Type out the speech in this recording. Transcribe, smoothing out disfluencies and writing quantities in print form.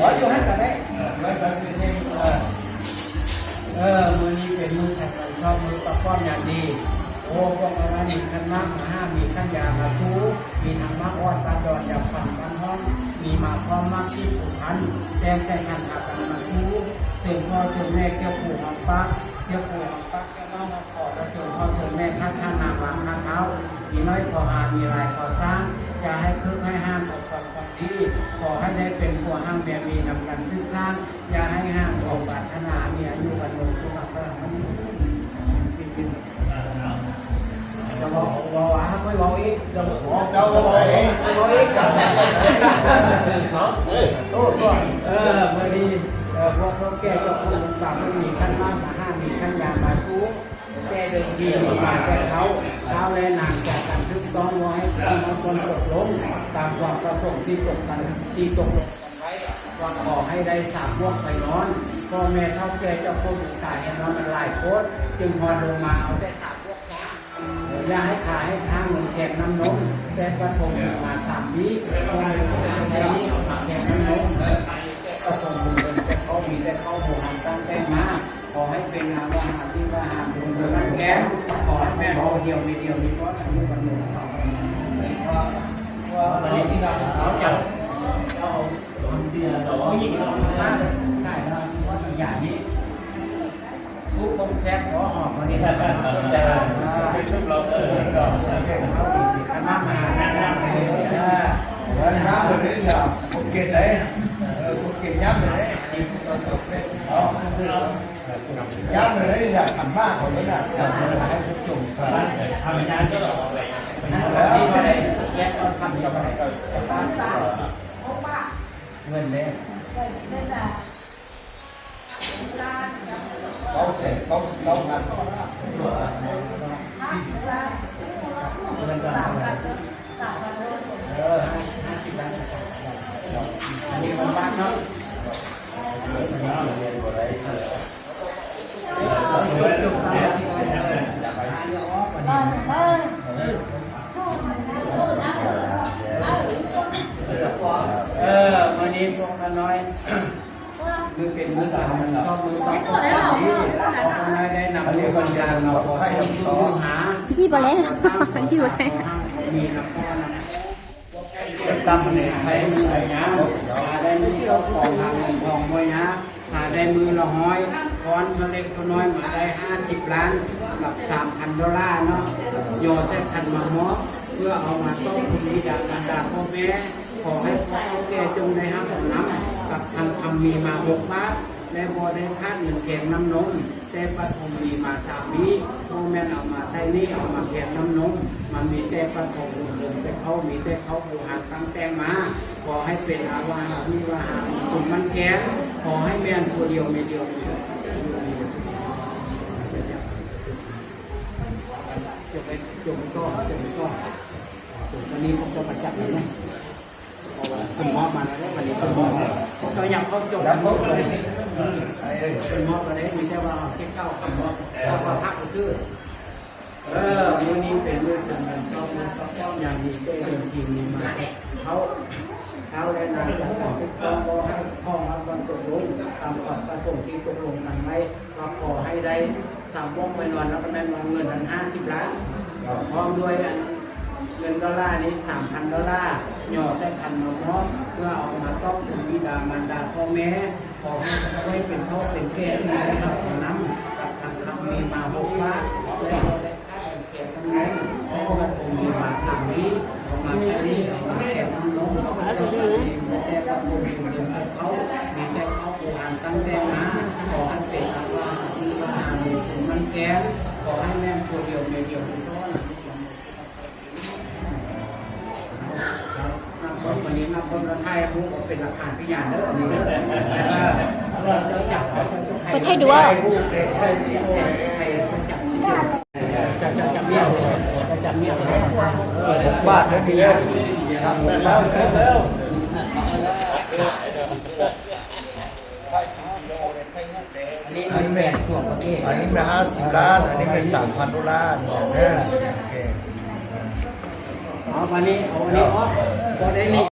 ออยู่ให้กันได้มือนี้เป็นมือแข่งกันชอบมือประป้อมอย่างดีโอ้พวกเรามีขั้นมากมาห้ามีขั้นยามาทูมีทางมากอ้อนตาดอนอยากฝันกันห้องมีมาพร้อมมากที่ผูกพันแจ้งใจขันอาการมาทูถึงพ่อถึงแม่เกี่ยวผูกหักปักเกี่ยวผูกหักปักเกี่ยวน้องมาขอแล้วถึงพ่อถึงแม่ท่านนาวางท่านเท้ามีน้อยพอหามีลายพอสร้างอย่าให้พึกให้ห้ามออกความดีขอให้ได้เป็นผัวห้างแม่มีนำกันซึ่งข้างอย่าให้ห้างออกปรารถนามีอายุวันโนทุกข์พระมันจะบอกไม่บอกอีกจะบอกเจ้าบอกเองบอกอีกกันโอ้ก่อนเมื่อนี้พวกเขาแก่จะพูดต่างไม่มีขั้นมากมาห้ามีขั้นยามาสูงแก่เดินดีมีมาแก่เขาและนางจากการทึกต้องไว้ให้คนตกลงตามความประสงค์ที่ตกลงกันไว้ว่าขอให้ได้สามพวกไปนอนพ่อแม่เท่าแก่เจ้าพูดตายให้นอนหลายโคตรจึงพอลงมาเอาได้สามพวกช้าอย่าให้ขายให้ทางเงินแกงน้ำนมแต่ประทงมาสามวิใช้นี้เอามาแกงน้ำนมประทงบุญเงินแต่เขามีแต่เขาโบราณตั้งแต่มาขอให้เป็นนามว่าหาที่ว่าหาบุญเงินแกงขอให้แม่เราเดียวมีเดียวมีเพราะอายุวันหนึ่งว่าวันนี้ที่เราจะเอาเบียร์เราหยิบเรามาได้แล้วว่าอย่างนี้ทุกคนแทบขอหอบวันนี้แต่ไม่ชุบเราเสร็จก่อนเขาติดขนาดมาหน้าเลยวันน้ำเลยเนี่ยผมเก็บได้ผมเก็บย้ำเลยย้ำเลยเนี่ยทำบ้านของมันน่ะให้ทุกจุ่มสารทำงานก็หล่อเลยแล้วไม่ได้แยกตอนทำยังไงก็บ้านตาเงินเลยเขาเสร็จเขางานเงินกัน50 ล้านอันนี้มันบ้านเนาะวันนี้พวกน้อยมือเป็นมือสามชอบมือต้องคนนี้คนน้อยได้นำมือคนยางเราให้เราหาจี้ไปเลยจี้ไปเลยมีนักข้อนะตั้มเนี่ยใช้มือไหนนะได้มือเจ้าของทางเงินทองมวยนะได้มือละห้อยค้อนเขาเล็กเขาน้อยมาได้50 ล้านกับ$3,000เนาะโยใช้คันมาหม้อเพื่อเอามาต้มคุณวิดาการดาพ่อแม่ขอให้พ่อแก่จงได้ห้ามน้ำกับทางคำมีมา6 บาทและบอได้คาดเงินแกงน้ำนมแต่ปฐมมีมา3 นี้พ่อแม่เอามาใช้นี่เอามาแกงน้ำนมมันมีแต่ปฐมเดิมแต่เขามีแต่เขาบูหาตั้งแต่มาขอให้เป็นอาวาหามีวาหาคุณมันแกงขอให้แม่นตัวเดียวไม่เดียวจะไปจมก็วันนี้ผมจะมาจับเลยไหมคุณมอบมาแล้ววันนี้คุณมอบเขาอยากเขาจบแล้วเขาเลยคุณมอบมาได้มีแต่ว่าแค่เข้าคำมอบเข้าพักก็คือวันนี้เป็นเรื่องสำคัญเขาอย่างดีได้เรื่องทีมีมาเขาได้นำจากการที่เขาบอกให้ห้องรับวันตกลงตามความประสงค์ที่ตกลงกันไว้ก็ขอให้ได้สามวงไปนอนแล้วก็แม่นอนเงินนั้น50 ล้านพร้อมด้วยเงิน$นี้$3,000หย่อใส่พันมาพร้อมเพื่อเอามาต้มคุณบิดามารดาพ่อแม่ขอให้เขาได้เป็นพ่อเป็นแก่ที่ได้รับน้ำกับทางคำมีมา6 บาทและเราได้ค่าแก่ทั้งนั้นเพราะว่าผมมีมา3 นี้เอามาใช้นี่เอามาแก่น้ำนมเขาแต่กับผมเดิมเขามีแต่เขาอ่านตั้งแต่มาขอให้เป็นอาว่าที่ว่ามีคุณมันแก่ขอให้แม่ตัวเดียวไม่เดียวเป็นต้นวันนี้นับคนละไทยพูดเป็นหลักฐานพิจารณาแล้ววันนี้เราจะจับประเทศดูว่าจับเมี่ยงบ้านนั่นเองทำแล้วอันนี้แบ่งส่วนประเทศอันนี้เป็น50 ล้านอันนี้เป็น$3,000เนี่ยวันนี้เอาวันนี้พอได้นี่